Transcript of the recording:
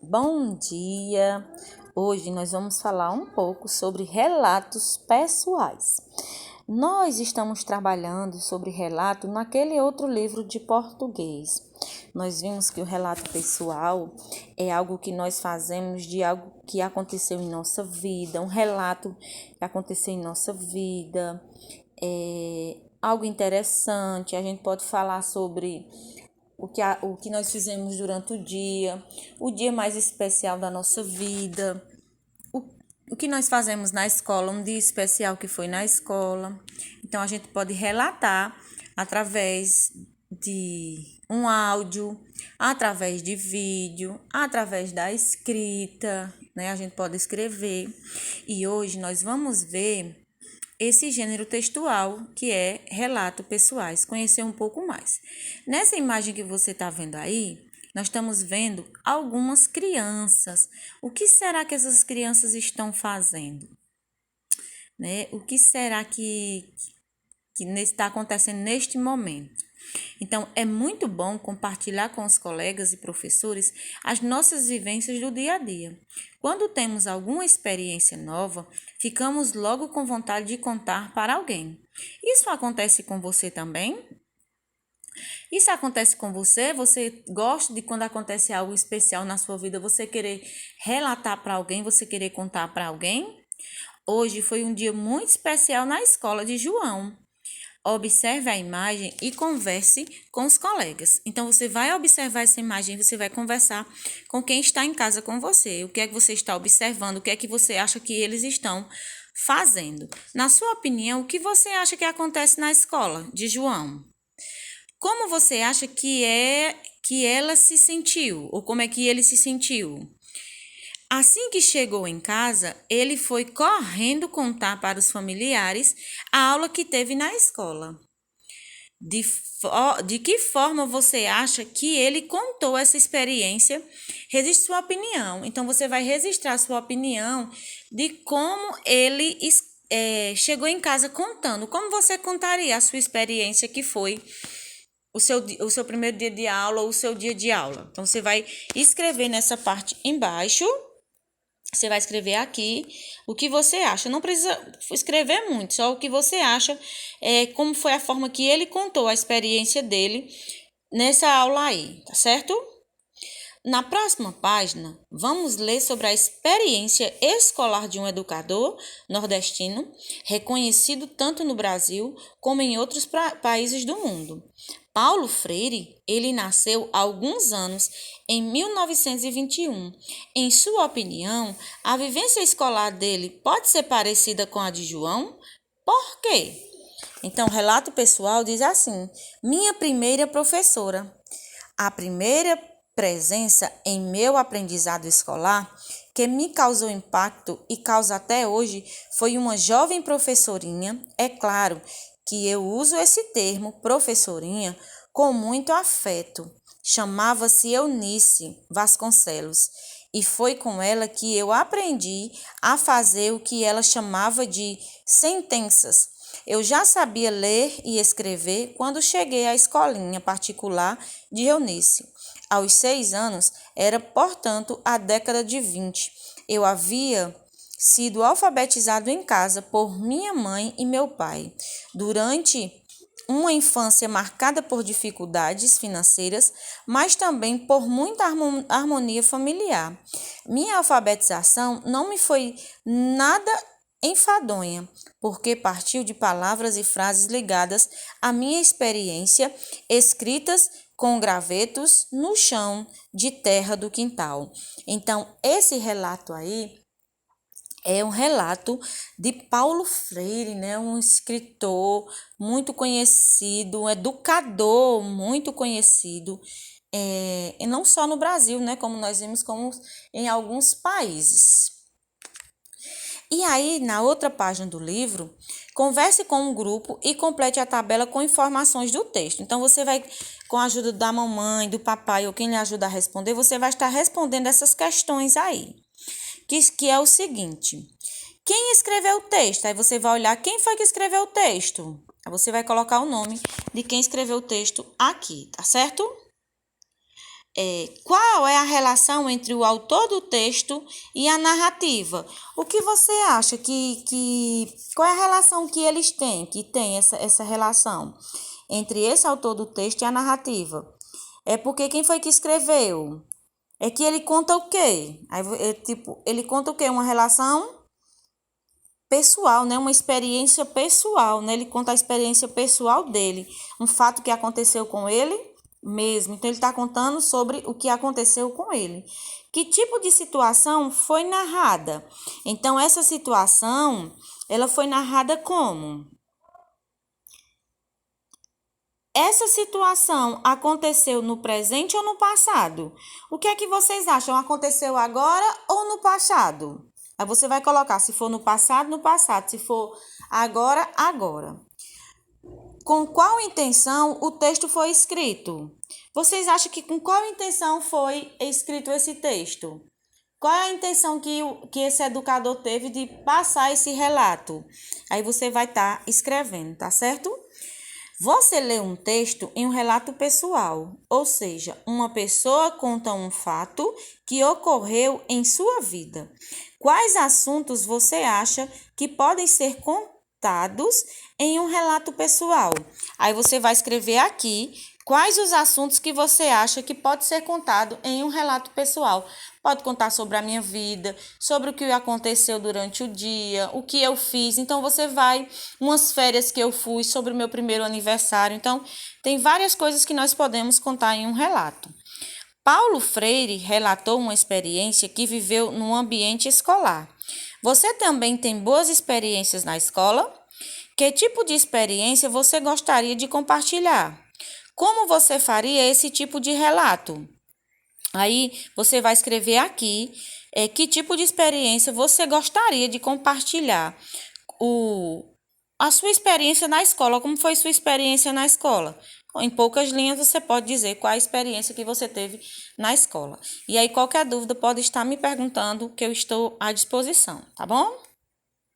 Bom dia! Hoje nós vamos falar um pouco sobre relatos pessoais. Nós estamos trabalhando sobre relato naquele outro livro de português. Nós vimos que o relato pessoal é algo que nós fazemos de algo que aconteceu em nossa vida, um relato que aconteceu em nossa vida, algo interessante. A gente pode falar sobre o que nós fizemos durante o dia mais especial da nossa vida, o que nós fazemos na escola, um dia especial que foi na escola. Então, a gente pode relatar através de um áudio, através de vídeo, através da escrita, né? A gente pode escrever. E hoje nós vamos ver esse gênero textual, que é relato pessoais, conhecer um pouco mais. Nessa imagem que você está vendo aí, nós estamos vendo algumas crianças. O que será que essas crianças estão fazendo? Né? O que será que está acontecendo neste momento? Então, é muito bom compartilhar com os colegas e professores as nossas vivências do dia a dia. Quando temos alguma experiência nova, ficamos logo com vontade de contar para alguém. Isso acontece com você também? Isso acontece com você? Você gosta de quando acontece algo especial na sua vida, você querer relatar para alguém, você querer contar para alguém? Hoje foi um dia muito especial na escola de João. Observe a imagem e converse com os colegas. Então, você vai observar essa imagem e você vai conversar com quem está em casa com você. O que é que você está observando? O que é que você acha que eles estão fazendo? Na sua opinião, o que você acha que acontece na escola de João? Como você acha que ela se sentiu? Ou como é que ele se sentiu? Assim que chegou em casa, ele foi correndo contar para os familiares a aula que teve na escola. De que forma você acha que ele contou essa experiência? Registre sua opinião. Então, você vai registrar sua opinião de como ele chegou em casa contando. Como você contaria a sua experiência que foi o seu primeiro dia de aula ou o seu dia de aula? Então, você vai escrever nessa parte embaixo. Você vai escrever aqui o que você acha. Não precisa escrever muito, só o que você acha, como foi a forma que ele contou a experiência dele nessa aula aí, tá certo? Na próxima página, vamos ler sobre a experiência escolar de um educador nordestino, reconhecido tanto no Brasil como em outros países do mundo. Paulo Freire, ele nasceu há alguns anos, em 1921. Em sua opinião, a vivência escolar dele pode ser parecida com a de João? Por quê? Então, o relato pessoal diz assim: minha primeira professora. A primeira presença em meu aprendizado escolar que me causou impacto e causa até hoje foi uma jovem professorinha. É claro que eu uso esse termo, professorinha, com muito afeto. Chamava-se Eunice Vasconcelos e foi com ela que eu aprendi a fazer o que ela chamava de sentenças. Eu já sabia ler e escrever quando cheguei à escolinha particular de Eunice. Aos 6 anos, era, portanto, a década de 20. Eu havia sido alfabetizado em casa por minha mãe e meu pai. Durante uma infância marcada por dificuldades financeiras, mas também por muita harmonia familiar. Minha alfabetização não me foi nada enfadonha, porque partiu de palavras e frases ligadas à minha experiência, escritas com gravetos no chão de terra do quintal. Então, esse relato aí é um relato de Paulo Freire, né? Um escritor muito conhecido, um educador muito conhecido, e não só no Brasil, né? Como nós vimos, como em alguns países. E aí, na outra página do livro, converse com um grupo e complete a tabela com informações do texto. Então, você vai, com a ajuda da mamãe, do papai ou quem lhe ajuda a responder, você vai estar respondendo essas questões aí. Que é o seguinte: quem escreveu o texto? Aí você vai olhar quem foi que escreveu o texto. Aí você vai colocar o nome de quem escreveu o texto aqui, tá certo? qual é a relação entre o autor do texto e a narrativa? O que você acha qual é a relação que eles têm, que tem essa relação entre esse autor do texto e a narrativa? É porque quem foi que escreveu? É que ele conta o quê? Ele conta o quê? Uma relação pessoal, né? Uma experiência pessoal, né? Ele conta a experiência pessoal dele, um fato que aconteceu com ele mesmo. Então, ele está contando sobre o que aconteceu com ele. Que tipo de situação foi narrada? Então, essa situação, ela foi narrada como? Essa situação aconteceu no presente ou no passado? O que é que vocês acham? Aconteceu agora ou no passado? Aí você vai colocar, se for no passado, no passado. Se for agora, agora. Com qual intenção o texto foi escrito? Vocês acham que com qual intenção foi escrito esse texto? Qual é a intenção que esse educador teve de passar esse relato? Aí você vai estar escrevendo, tá certo? Você lê um texto em um relato pessoal, ou seja, uma pessoa conta um fato que ocorreu em sua vida. Quais assuntos você acha que podem ser contados em um relato pessoal? Aí você vai escrever aqui quais os assuntos que você acha que pode ser contado em um relato pessoal. Pode contar sobre a minha vida, sobre o que aconteceu durante o dia, o que eu fiz. Então, umas férias que eu fui, sobre o meu primeiro aniversário. Então, tem várias coisas que nós podemos contar em um relato. Paulo Freire relatou uma experiência que viveu no ambiente escolar. Você também tem boas experiências na escola? Que tipo de experiência você gostaria de compartilhar? Como você faria esse tipo de relato? Aí você vai escrever aqui que tipo de experiência você gostaria de compartilhar. A sua experiência na escola, como foi sua experiência na escola? Em poucas linhas você pode dizer qual a experiência que você teve na escola. E aí qualquer dúvida pode estar me perguntando que eu estou à disposição, tá bom?